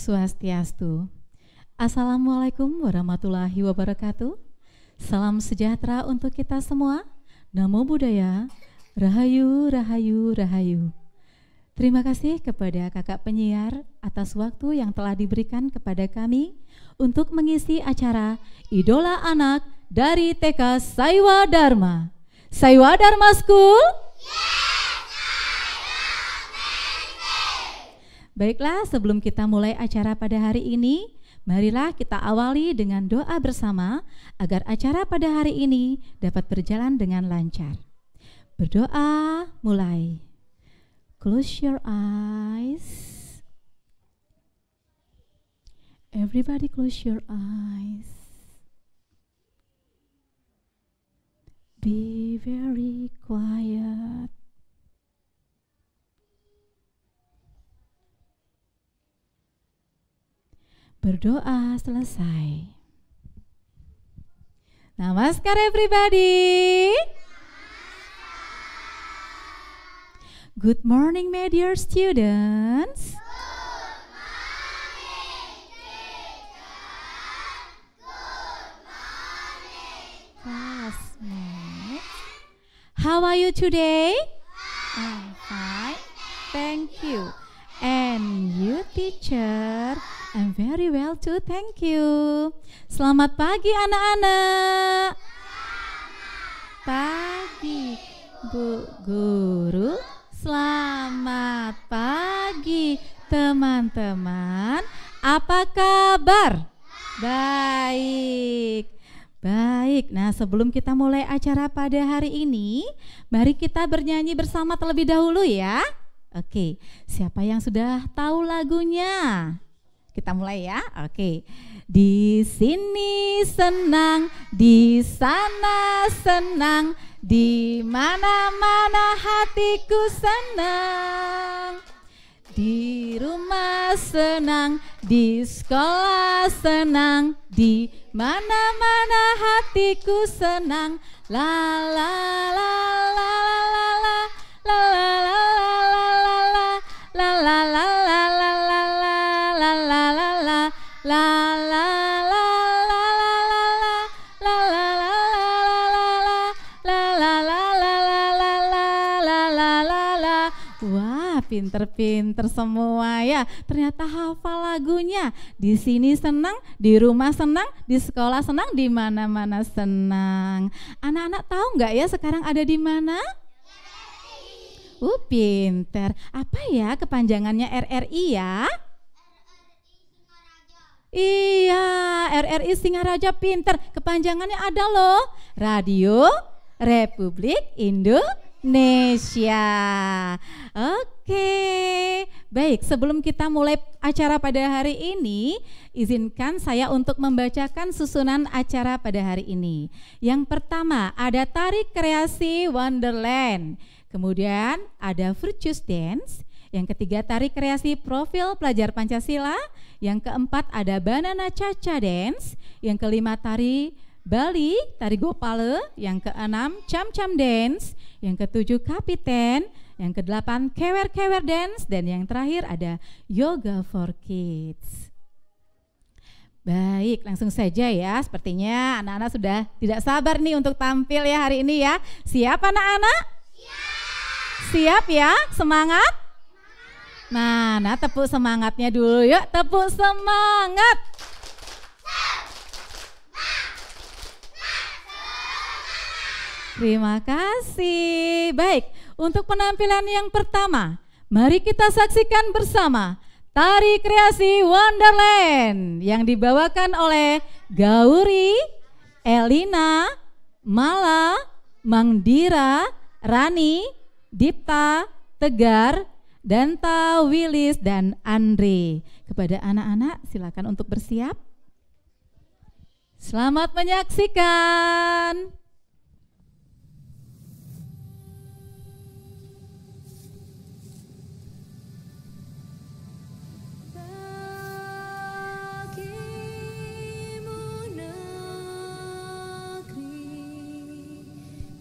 Swastiastu. Assalamualaikum warahmatullahi wabarakatuh. Salam sejahtera untuk kita semua. Namo Buddhaya. Rahayu, rahayu, rahayu. Terima kasih kepada kakak penyiar atas waktu yang telah diberikan kepada kami untuk mengisi acara Idola Anak dari TK Saiwa Dharma. Saiwa Dharma School? Baiklah, sebelum kita mulai acara pada hari ini, marilah kita awali dengan doa bersama agar acara pada hari ini dapat berjalan dengan lancar. Berdoa mulai. Close your eyes. Everybody close your eyes. Be very quiet. Berdoa selesai. Namaskar everybody. Good morning my dear students. Good morning, teacher. Good morning, Classmates. How are you today? I'm fine. Thank you. And you teacher? I'm very well too, thank you. Selamat pagi anak-anak. Pagi Bu Guru. Selamat pagi teman-teman. Apa kabar? Baik. Baik, nah sebelum kita mulai acara pada hari ini, mari kita bernyanyi bersama terlebih dahulu ya. Oke, siapa yang sudah tahu lagunya? Kita mulai ya. Oke. Di sini senang, di sana senang, di mana-mana hatiku senang. Di rumah senang, di sekolah senang, di mana-mana hatiku senang. La la la la la la la la la la la la la pinter-pinter semua ya. Ternyata hafal lagunya. Di sini senang, di rumah senang, di sekolah senang, di mana-mana senang. Anak-anak tahu nggak ya sekarang ada di mana? Pinter. Apa ya kepanjangannya RRI ya? Iya, RRI Singaraja pinter. Kepanjangannya ada loh. Radio Republik Indonesia. Oke, baik, sebelum kita mulai acara pada hari ini, izinkan saya untuk membacakan susunan acara pada hari ini. Yang pertama ada tari kreasi Wonderland, kemudian ada Virtuous Dance, yang ketiga tari kreasi profil pelajar Pancasila, yang keempat ada Banana Cha-Cha Dance, yang kelima tari Bali, tari Gopale, yang keenam Cham-Cham Dance, yang ketujuh Kapiten, yang kedelapan Kewer-Kewer Dance, dan yang terakhir ada Yoga for Kids. Baik, langsung saja ya, sepertinya anak-anak sudah tidak sabar nih untuk tampil ya hari ini ya. Siap anak-anak? Siap ya, semangat? Mana tepuk semangatnya dulu yuk, tepuk semangat. Terima kasih. Baik, untuk penampilan yang pertama, mari kita saksikan bersama tari kreasi Wonderland yang dibawakan oleh Gauri, Elina, Mala, Mangdira, Rani, Dipta, Tegar, Danta, Willis, dan Andre. Kepada anak-anak silakan untuk bersiap. Selamat menyaksikan.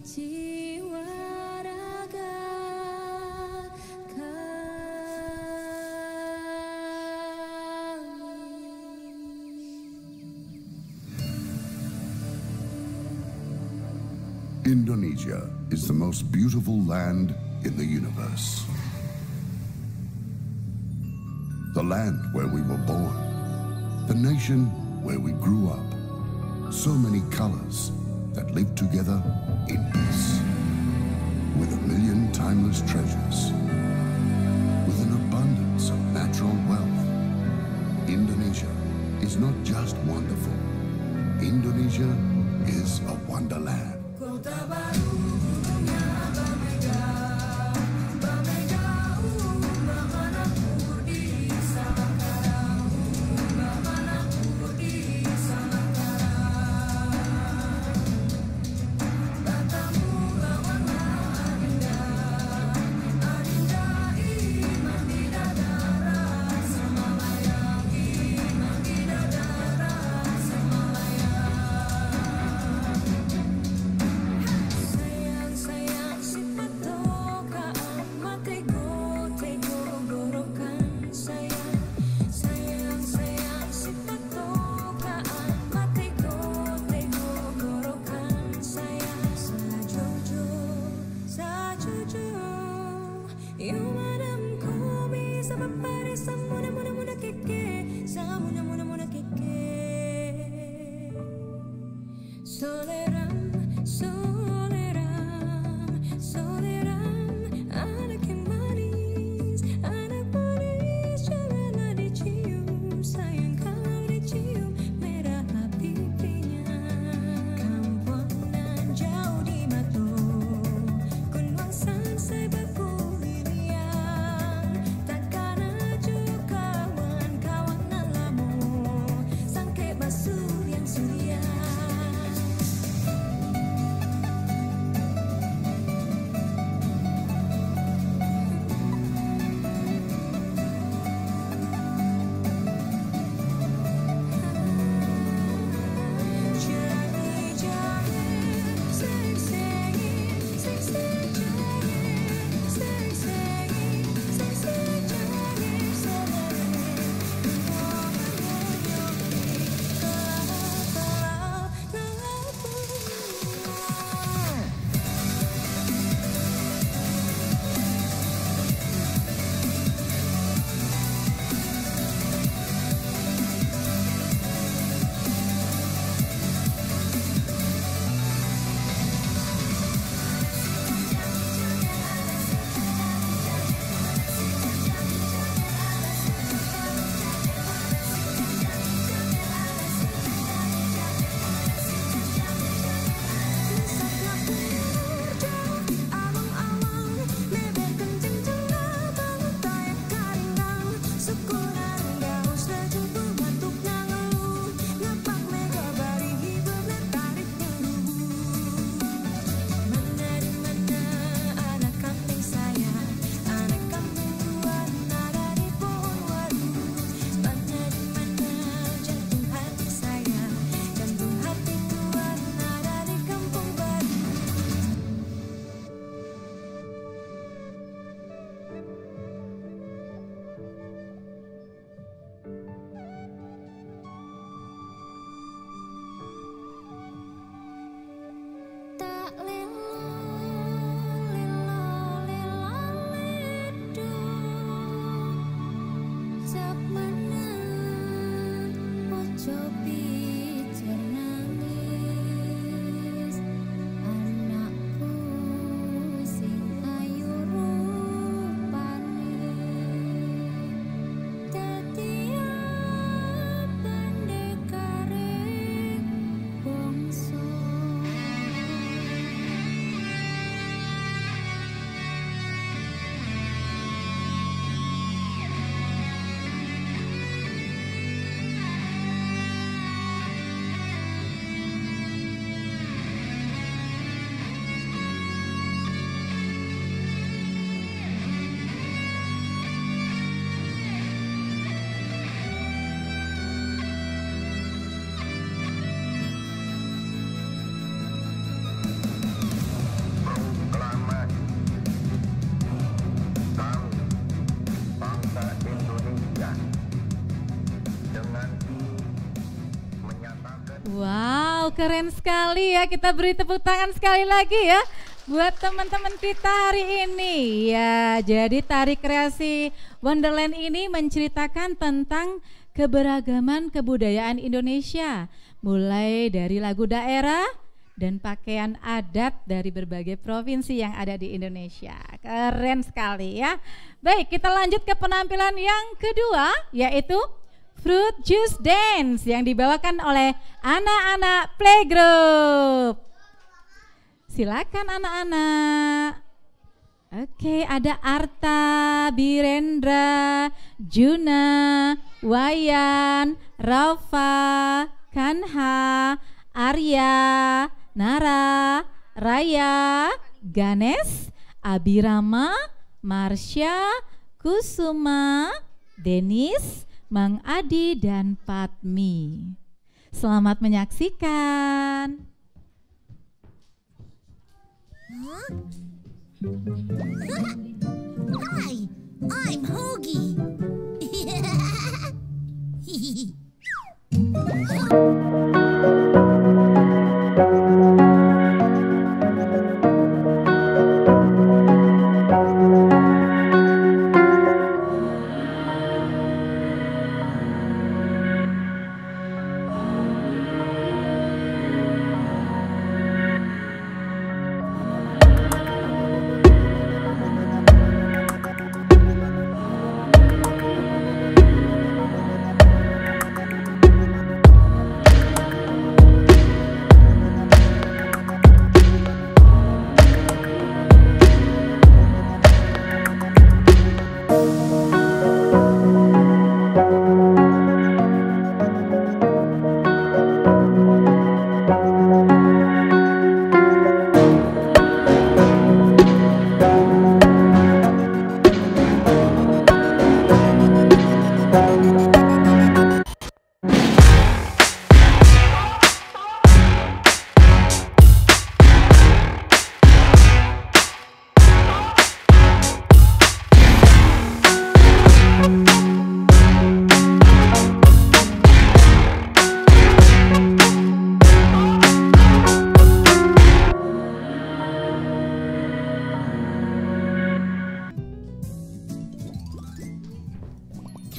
Jiwa raga Indonesia is the most beautiful land in the universe. The land where we were born, the nation where we grew up. So many colors that live together in peace. With 1,000,000 timeless treasures, with an abundance of natural wealth. Indonesia is not just wonderful. Indonesia is a wonderland. Wow, keren sekali ya. Kita beri tepuk tangan sekali lagi ya buat teman-teman kita hari ini. Ya, jadi Tari Kreasi Wonderland ini menceritakan tentang keberagaman kebudayaan Indonesia, mulai dari lagu daerah dan pakaian adat dari berbagai provinsi yang ada di Indonesia. Keren sekali ya. Baik, kita lanjut ke penampilan yang kedua, yaitu Fruit Juice Dance yang dibawakan oleh anak-anak playgroup. Silakan anak-anak. Oke, ada Arta, Birendra, Juna, Wayan, Rafa, Kanha, Arya, Nara, Raya, Ganes, Abirama, Marsha, Kusuma, Denis, Mang Adi, dan Patmi. Selamat menyaksikan. Hi, I'm Hoagie.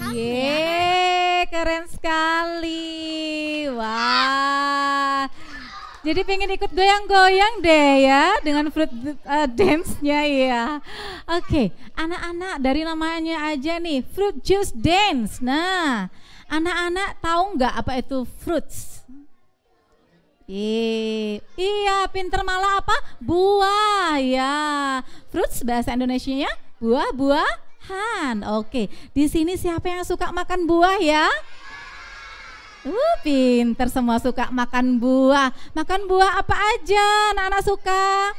Yeay, keren sekali. Wah. Jadi pengen ikut goyang-goyang deh ya dengan fruit dance-nya ya. Oke, anak-anak dari namanya aja nih, fruit juice dance. Nah, anak-anak tahu nggak apa itu fruits? Iya, pinter malah apa? Buah ya. Fruits bahasa Indonesianya buah-buahan. Oke, di sini siapa yang suka makan buah ya? Pinter semua suka makan buah. Makan buah apa aja anak-anak suka?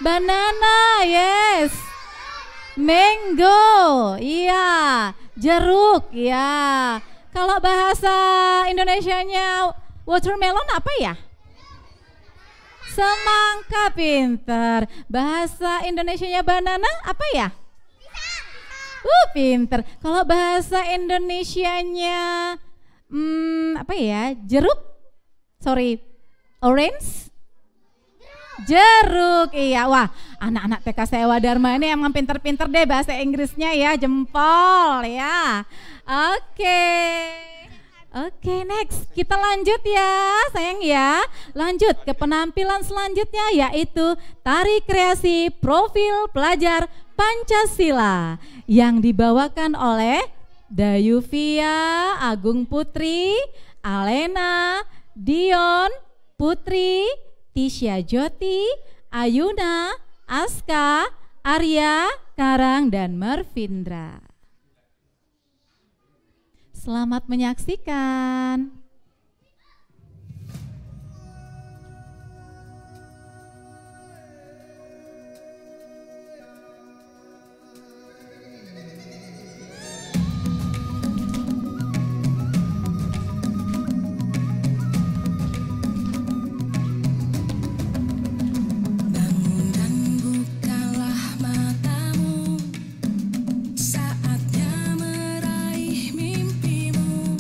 Banana, yes. Mango, iya. Jeruk, ya. Kalau bahasa Indonesianya watermelon apa ya? Semangka, pinter. Bahasa Indonesianya banana apa ya? Pinter. Kalau bahasa Indonesianya apa ya? Jeruk? Sorry, orange? Jeruk, iya. Wah, anak-anak TK Sewa Dharma ini emang pinter-pinter deh bahasa Inggrisnya ya, jempol ya. Oke, next kita lanjut ya sayang ya. Lanjut ke penampilan selanjutnya, yaitu tari kreasi profil pelajar Pancasila yang dibawakan oleh Dayuvia, Agung Putri, Alena, Dion, Putri, Tisha Joti, Ayuna, Aska, Arya, Karang, dan Mervindra. Selamat menyaksikan. Saatnya meraih mimpimu.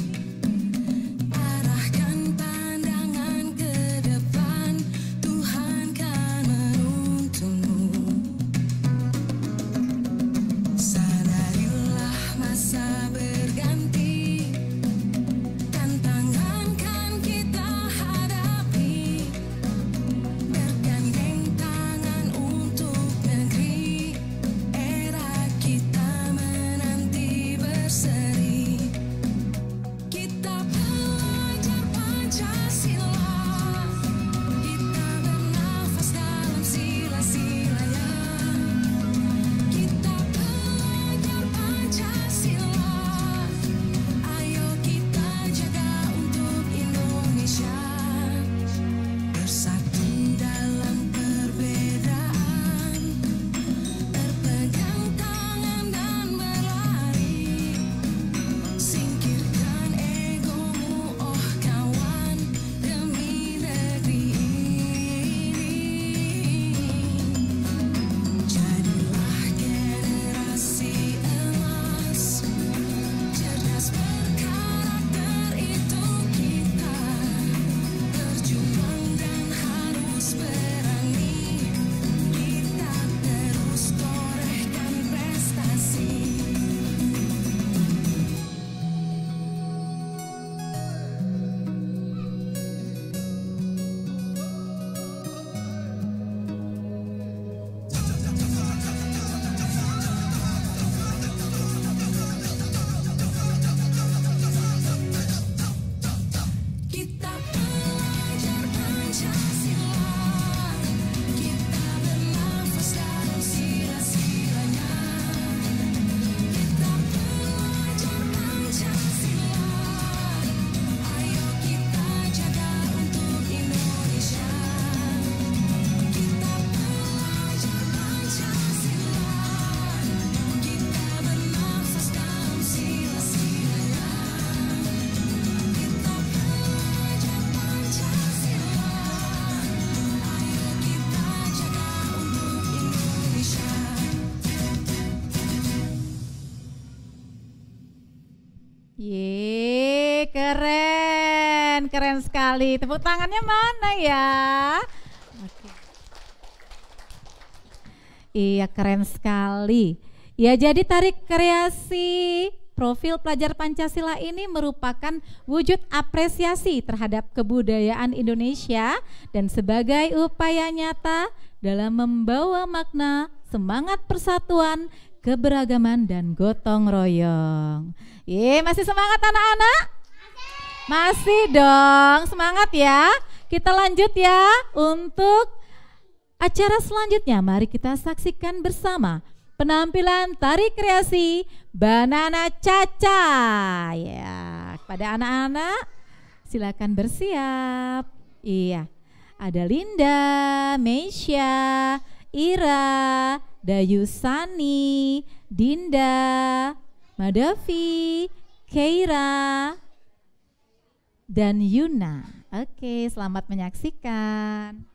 keren sekali. Tepuk tangannya mana ya? Oke. Iya, keren sekali. Ya, jadi tari kreasi profil pelajar Pancasila ini merupakan wujud apresiasi terhadap kebudayaan Indonesia dan sebagai upaya nyata dalam membawa makna semangat persatuan, keberagaman dan gotong royong. Masih semangat anak-anak? Masih dong, semangat ya. Kita lanjut ya untuk acara selanjutnya. Mari kita saksikan bersama penampilan tari kreasi Banana Caca. Ya, kepada anak-anak silakan bersiap. Iya, ada Linda, Meisha, Ira, Dayusani, Dinda, Madavi, Keira, dan Yuna. Oke, selamat menyaksikan.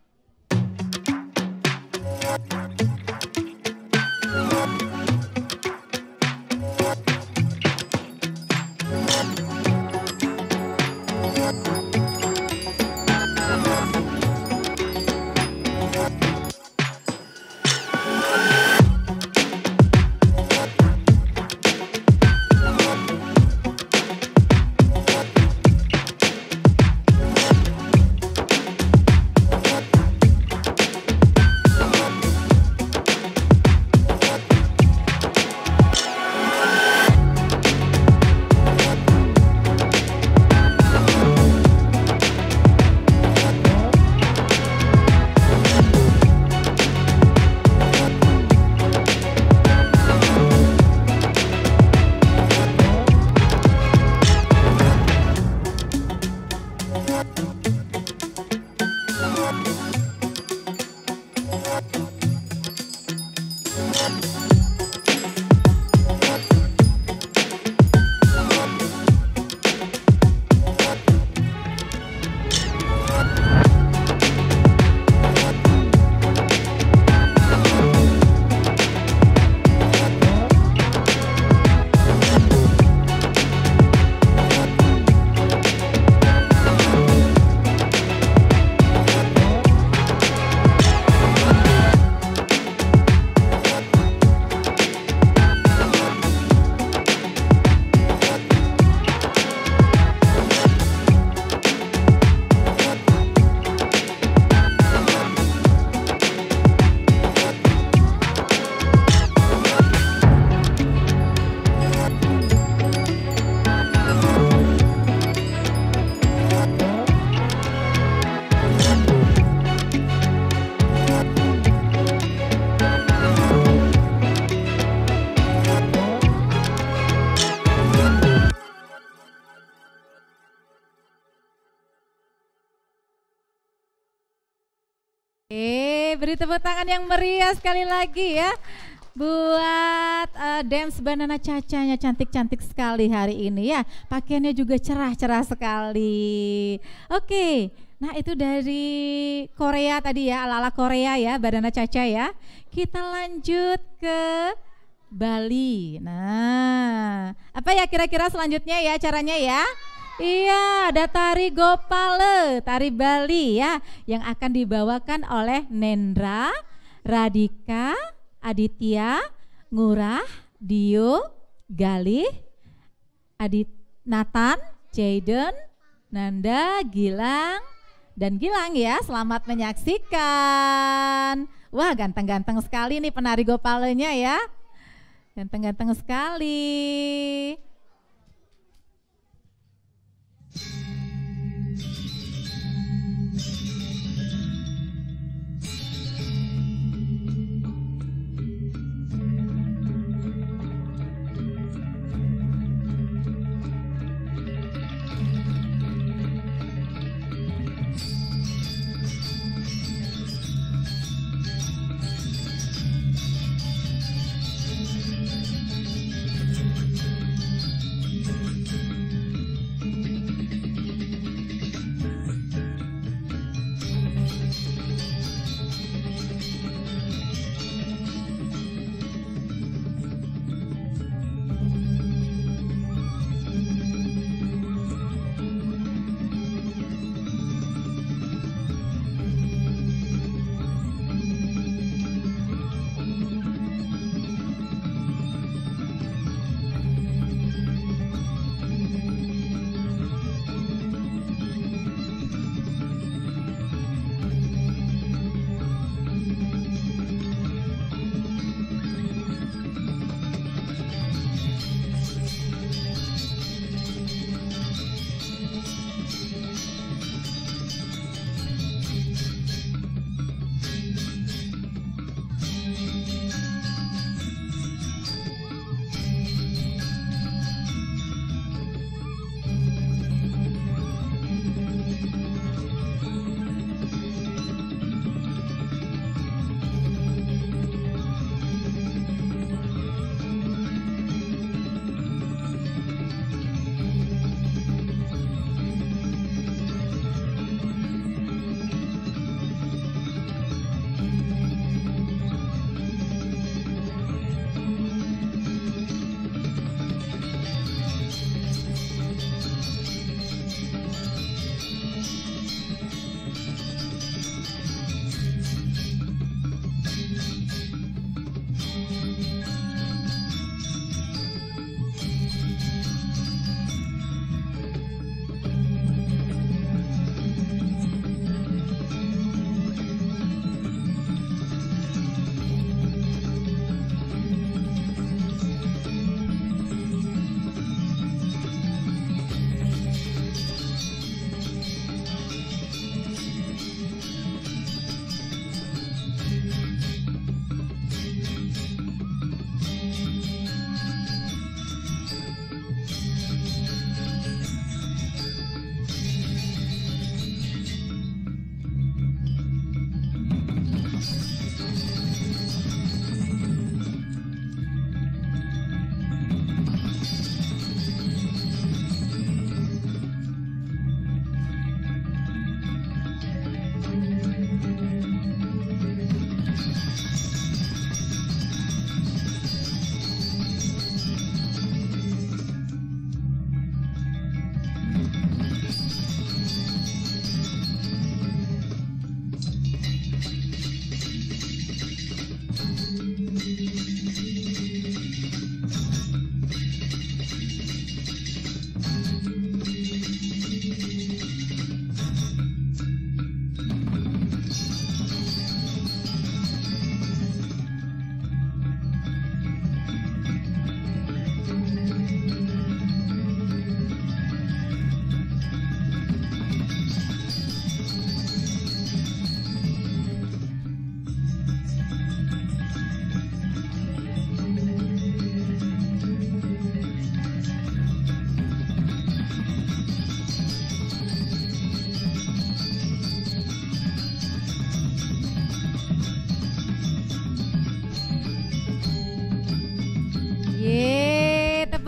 Beri tepuk tangan yang meriah sekali lagi ya buat dance Banana Caca-nya, cantik-cantik sekali hari ini ya. Pakaiannya juga cerah-cerah sekali. Oke, nah itu dari Korea tadi ya, ala-ala Korea ya, Banana Caca ya. Kita lanjut ke Bali. Nah, apa ya kira-kira selanjutnya ya caranya ya? Iya, ada tari Gopale, tari Bali ya, yang akan dibawakan oleh Nendra, Radika, Aditya, Ngurah, Dio, Galih, Nathan, Jaden, Nanda, Gilang, dan Gilang ya. Selamat menyaksikan. Wah, ganteng-ganteng sekali nih penari Gopalenya ya. Ganteng-ganteng sekali.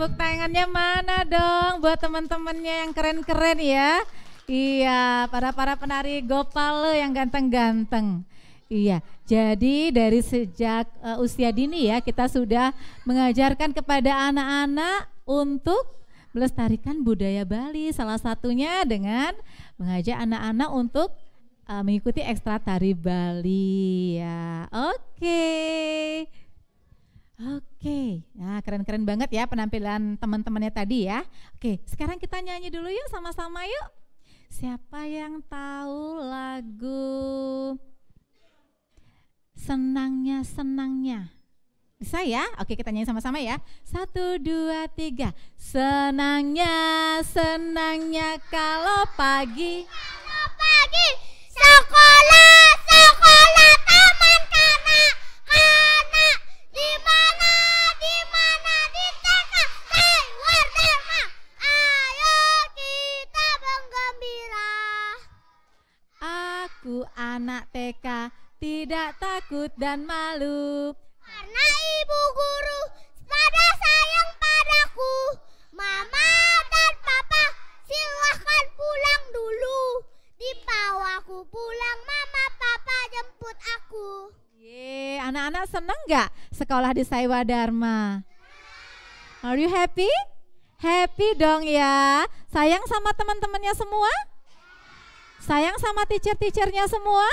tepuk tangannya mana dong buat teman-temannya yang keren-keren ya. Iya, para penari Gopalo yang ganteng-ganteng. Iya, jadi dari sejak usia dini ya kita sudah mengajarkan kepada anak-anak untuk melestarikan budaya Bali. Salah satunya dengan mengajak anak-anak untuk mengikuti ekstra tari Bali ya. Oke, nah keren-keren banget ya penampilan teman-temannya tadi ya. Oke, sekarang kita nyanyi dulu yuk sama-sama yuk. Siapa yang tahu lagu Senangnya? Bisa ya? Oke, kita nyanyi sama-sama ya. 1, 2, 3. Senangnya kalau pagi. Sekolah taman kanak di mana di TK Taiwan Dharma. Ayo kita bergembira. Aku anak TK, tidak takut dan malu. Karena ibu guru pada sayang padaku. Mama dan papa silahkan pulang dulu. Dibawaku pulang, mama papa jemput aku. Ye, anak-anak seneng gak sekolah di Saiwa Dharma? Are you happy? Happy dong ya. Sayang sama teman-temannya semua? Sayang sama teacher-teachernya semua?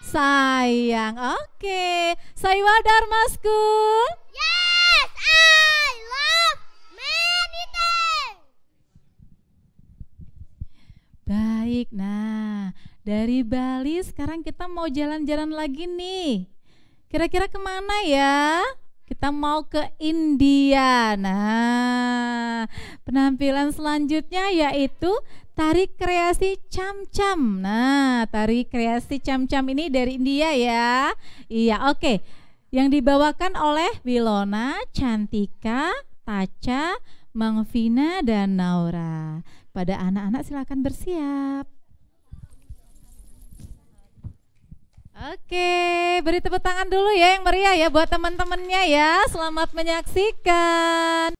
Sayang, oke. Saiwa Dharma School. Yes, I love many things. Baik, nah dari Bali sekarang kita mau jalan-jalan lagi nih. Kira-kira kemana ya? Kita mau ke India. Nah, penampilan selanjutnya yaitu tari kreasi Cham-Cham. Nah, tari kreasi Cham-Cham ini dari India ya. Iya, oke. Yang dibawakan oleh Wilona, Cantika, Taca, Mang Vina, dan Naura. Pada anak-anak silakan bersiap. Oke, beri tepuk tangan dulu ya yang meriah ya buat teman-temannya ya. Selamat menyaksikan.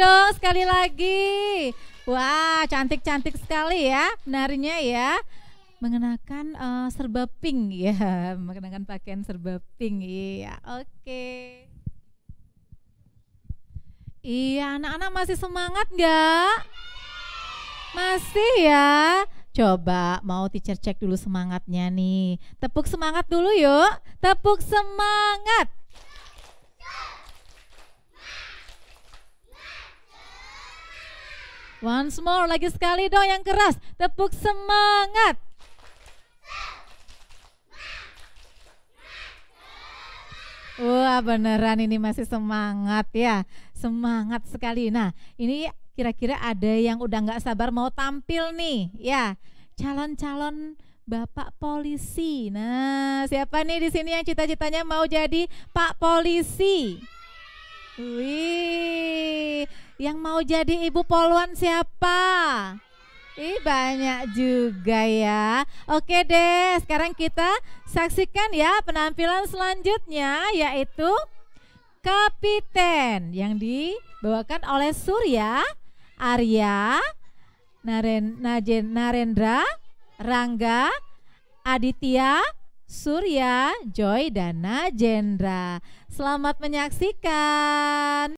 dong sekali lagi. Wah, cantik-cantik sekali ya penarinya ya. Mengenakan serba pink ya, mengenakan pakaian serba pink ya. Oke. Iya, anak-anak masih semangat nggak? Masih ya. Coba mau teacher cek dulu semangatnya nih. Tepuk semangat dulu yuk. Tepuk semangat. Once more, lagi sekali dong yang keras. Tepuk semangat. Wah, beneran ini masih semangat ya. Semangat sekali. Nah, ini kira-kira ada yang udah nggak sabar mau tampil nih ya. Calon-calon Bapak Polisi. Nah, siapa nih di sini yang cita-citanya mau jadi Pak Polisi? Wih, yang mau jadi Ibu Polwan siapa? Banyak juga ya. Oke deh, sekarang kita saksikan ya penampilan selanjutnya, yaitu Kapiten yang dibawakan oleh Surya, Arya, Narendra, Rangga, Aditya, Surya, Joy, dan Najendra. Selamat menyaksikan.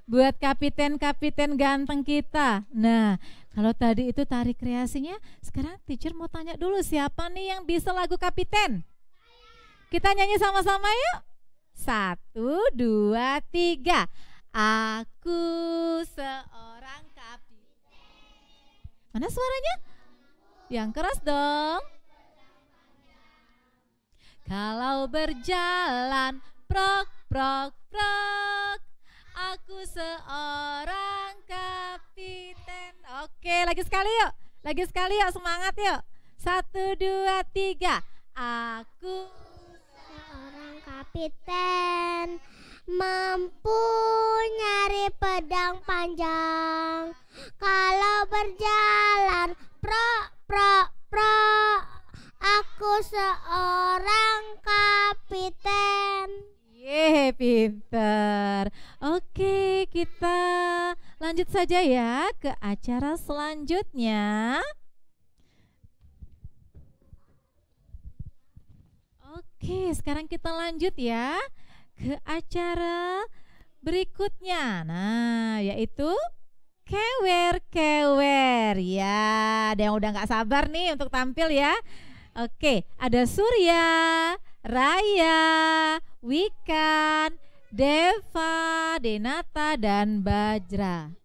Buat kapiten-kapiten ganteng kita. Nah, kalau tadi itu tari kreasinya, sekarang teacher mau tanya dulu siapa nih yang bisa lagu Kapiten? Kita nyanyi sama-sama yuk. 1, 2, 3. Aku seorang kapiten. Mana suaranya? Yang keras dong. Kalau berjalan prok prok prok, aku seorang kapiten. Oke, lagi sekali yuk. Lagi sekali yuk, semangat yuk. 1, 2, 3. Aku seorang kapiten, mampu nyari pedang panjang. Kalau berjalan prok prok prok, aku seorang kapiten. pinter. Oke, kita lanjut saja ya ke acara selanjutnya. Oke, sekarang kita lanjut ya ke acara berikutnya. Nah, yaitu kewer-kewer. Ya, ada yang udah nggak sabar nih untuk tampil ya. Oke, ada Surya, Raya, Wikan, Deva, Denata, dan Bajra.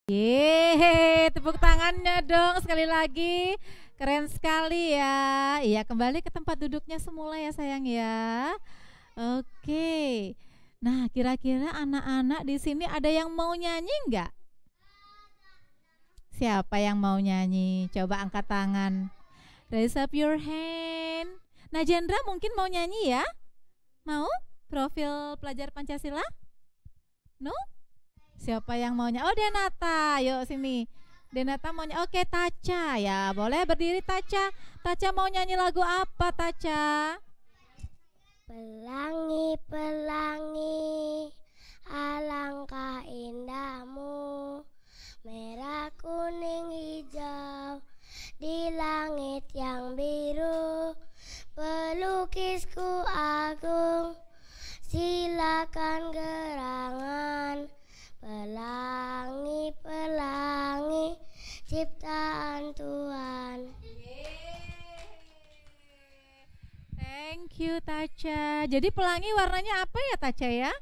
Yeay, tepuk tangannya dong sekali lagi. Keren sekali ya. Iya, kembali ke tempat duduknya semula ya sayang ya. Oke. Nah, kira-kira anak-anak di sini ada yang mau nyanyi enggak? Siapa yang mau nyanyi? Coba angkat tangan. Raise up your hand. Najendra mungkin mau nyanyi ya? Mau? Profil pelajar Pancasila? No? Siapa yang mau nyanyi? Oh, Denata, yuk sini. Denata mau nyanyi. Oke, Taca ya, boleh berdiri Taca. Taca mau nyanyi lagu apa Taca? Pelangi, pelangi, alangkah indahmu, merah, kuning, hijau, di langit yang biru, pelukisku agung, silakan gerangan. Pelangi, pelangi, ciptaan Tuhan. Thank you Taca. Jadi pelangi warnanya apa ya Taca ya?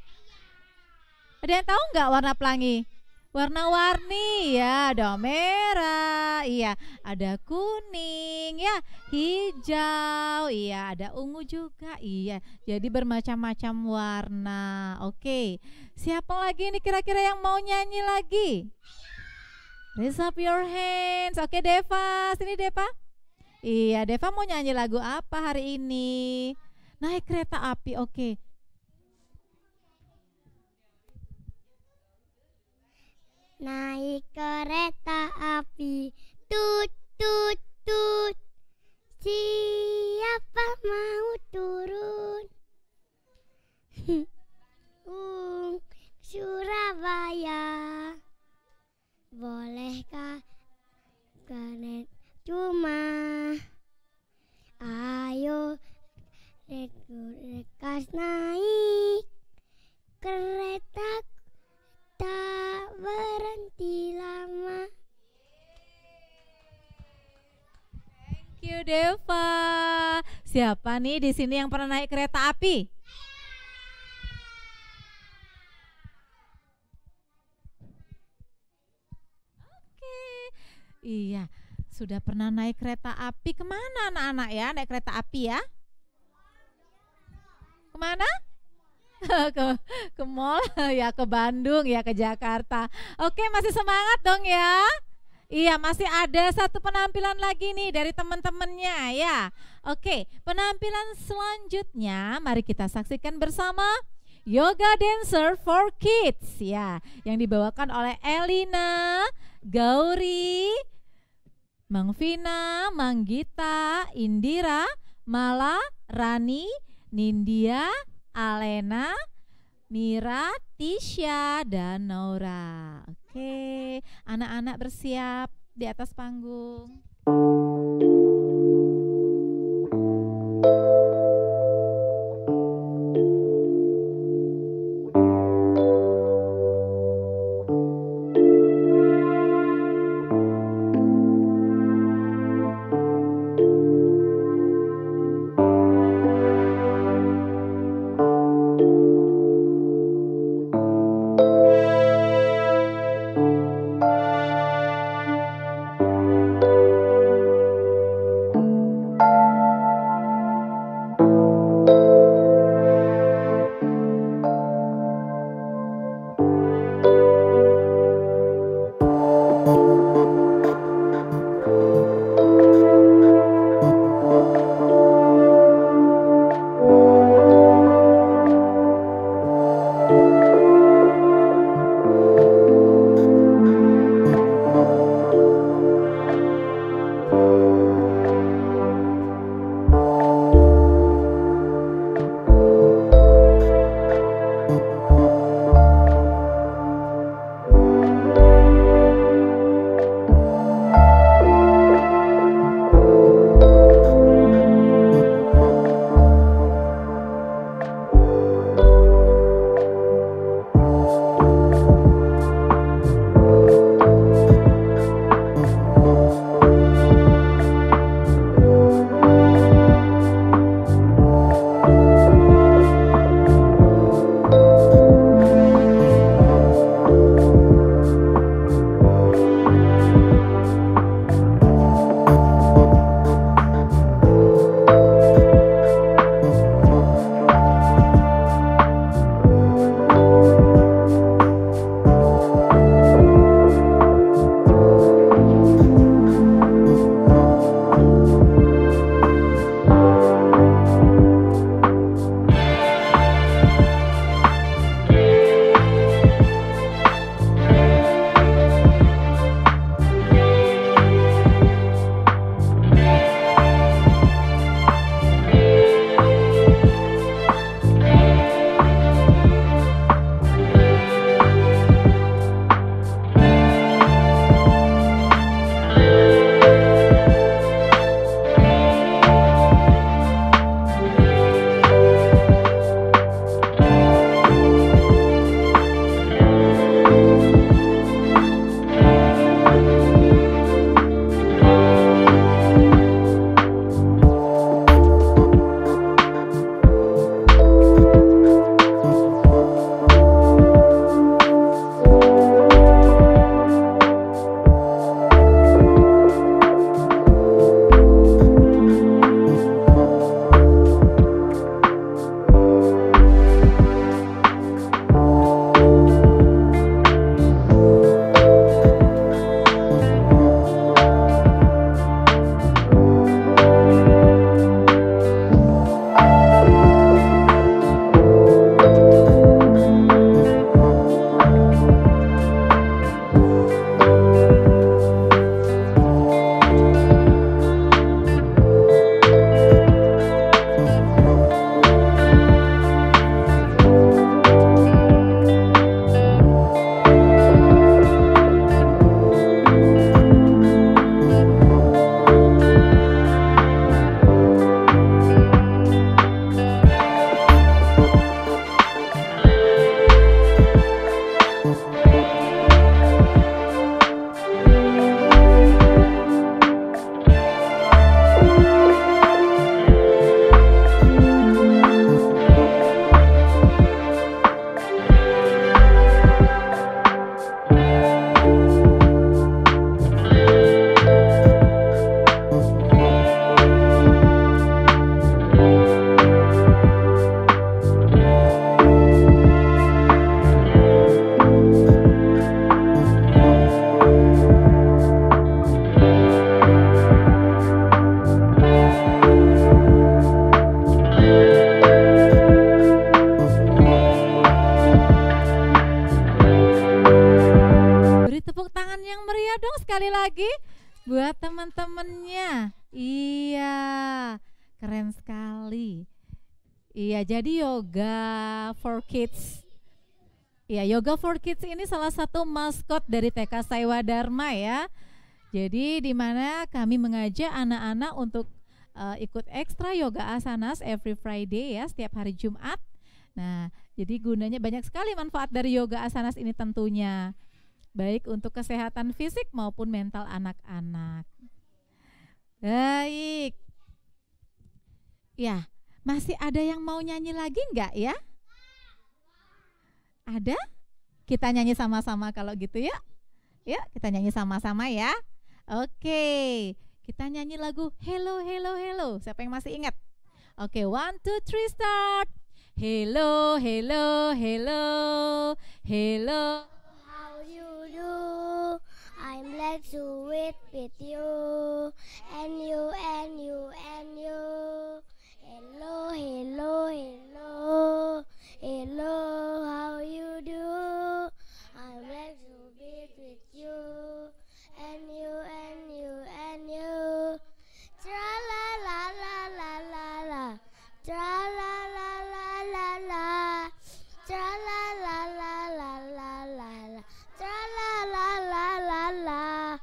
Ada yang tahu nggak warna pelangi? Warna-warni ya, ada merah, iya, ada kuning, ya, hijau, iya, ada ungu juga, iya. Jadi bermacam-macam warna. Oke, siapa lagi nih kira-kira yang mau nyanyi lagi? Raise up your hands. Oke, Deva, sini Deva. Iya, Deva mau nyanyi lagu apa hari ini? Naik kereta api, oke. Naik kereta api, tut tut tut, siapa mau turun? Surabaya, bolehkah kernet cuma? Ayo, lekas naik kereta, tak berhenti lama. Thank you Deva. Siapa nih di sini yang pernah naik kereta api? Oke. Iya, sudah pernah naik kereta api. Kemana anak-anak ya naik kereta api ya? Kemana? ke mall ya, ke Bandung ya, ke Jakarta. Oke, masih semangat dong ya. Iya, masih ada satu penampilan lagi nih dari teman-temannya ya. Oke, penampilan selanjutnya mari kita saksikan bersama Yoga Dancer for Kids ya, yang dibawakan oleh Elina, Gauri, Mang Vina, Mang Gita, Indira, Mala, Rani, Nindya, Alena, Mira, Tisha, dan Naura. Oke, anak-anak bersiap di atas panggung. buat teman-temannya. Iya, keren sekali. Iya, jadi Yoga for Kids. Iya, Yoga for Kids ini salah satu maskot dari TK Saiwa Dharma ya. Jadi di mana kami mengajak anak-anak untuk ikut ekstra yoga asanas every Friday ya, setiap hari Jumat. Nah, jadi gunanya banyak sekali manfaat dari yoga asanas ini tentunya. Baik untuk kesehatan fisik maupun mental anak-anak. Baik. Ya, masih ada yang mau nyanyi lagi enggak ya? Ada? Kita nyanyi sama-sama kalau gitu ya. Ya, kita nyanyi sama-sama ya. Oke, kita nyanyi lagu Hello, Hello, Hello. Siapa yang masih ingat? Oke, 1, 2, 3, start. Hello, hello, hello, hello. How you do? I'm glad to wait with you, and you, and you, and you. Hello, hello, hello, hello. How you do? I'm glad to wait with you, and you, and you, and you. Tra la la la la la la. Tra la la la la la. Tra la la la la la la la. Tra la la la la la.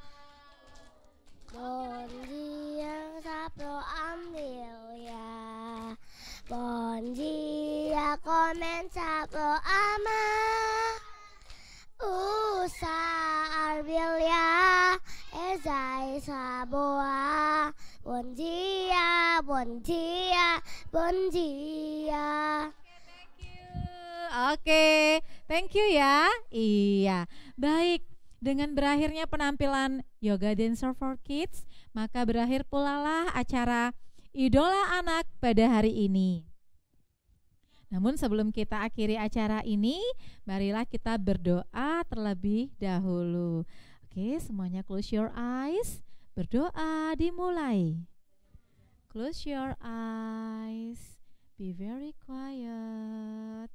Bon dia sapro amnelia. Bon dia komen sapro ama. Usa arbilia. Ezai saboa. Bon dia, bon dia, bon dia. Oke, thank you ya. Iya, baik. Dengan berakhirnya penampilan Yoga Dancer for Kids, maka berakhir pula lah acara Idola Anak pada hari ini. Namun sebelum kita akhiri acara ini, marilah kita berdoa terlebih dahulu. Oke, semuanya close your eyes. Berdoa dimulai. Close your eyes. Be very quiet.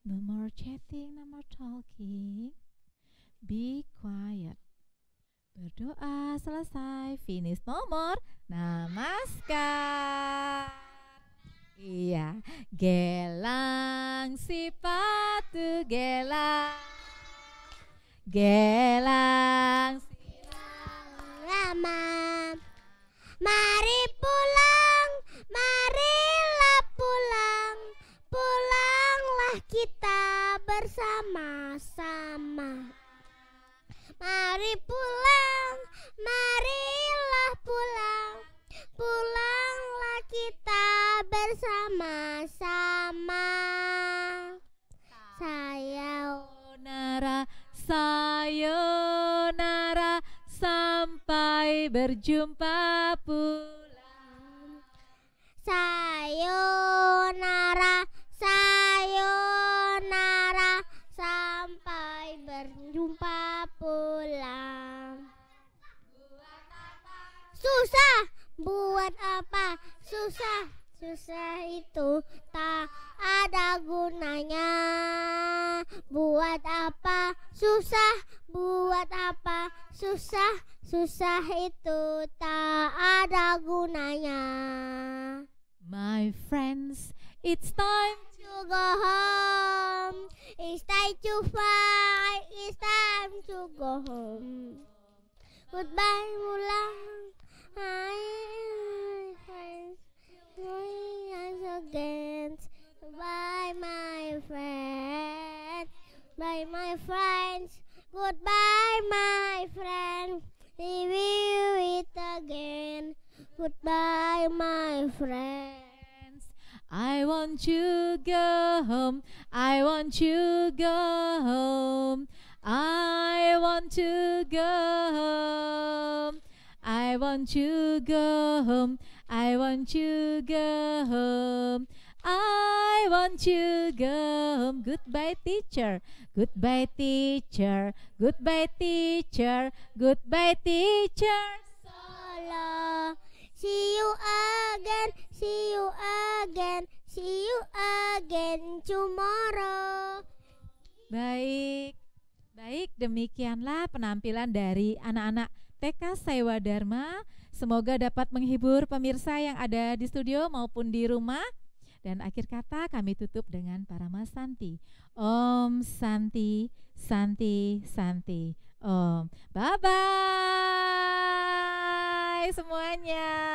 No more chatting, no more talking. Be quiet. Berdoa selesai. Finish nomor. Namaskar. Iya. Gelang sepatu gelang. Gelang Lama. Mari pulang, marilah pulang. Pulanglah kita bersama-sama. Mari pulang, marilah pulang. Pulanglah kita bersama-sama. Sayonara, sayonara, sampai berjumpa pulang. Sayonara, sayonara, sampai berjumpa pulang. Susah, buat apa? Susah, susah itu tak ada gunanya. Buat apa? Susah, buat apa? Susah, susah itu tak ada gunanya. My friends, it's time To go home, it's time to fight, it's time to go home. Goodbye, Mulang. Again. Bye, my friends. Bye, my friends. Goodbye, my friend. We will meet again. Goodbye, my friends. I want to go home. I want to go home. I want to go home. I want to go home. I want to go home. I want to go home. Goodbye, teacher. Goodbye, teacher. Goodbye, teacher. Goodbye, teacher. Solo. See you again. See you again. See you again tomorrow. Baik. Baik. demikianlah penampilan dari anak-anak TK Sewa Dharma. Semoga dapat menghibur pemirsa yang ada di studio maupun di rumah. Dan akhir kata kami tutup dengan Parama Santi. Om Santi, Santi, Santi. Om. Bye-bye semuanya.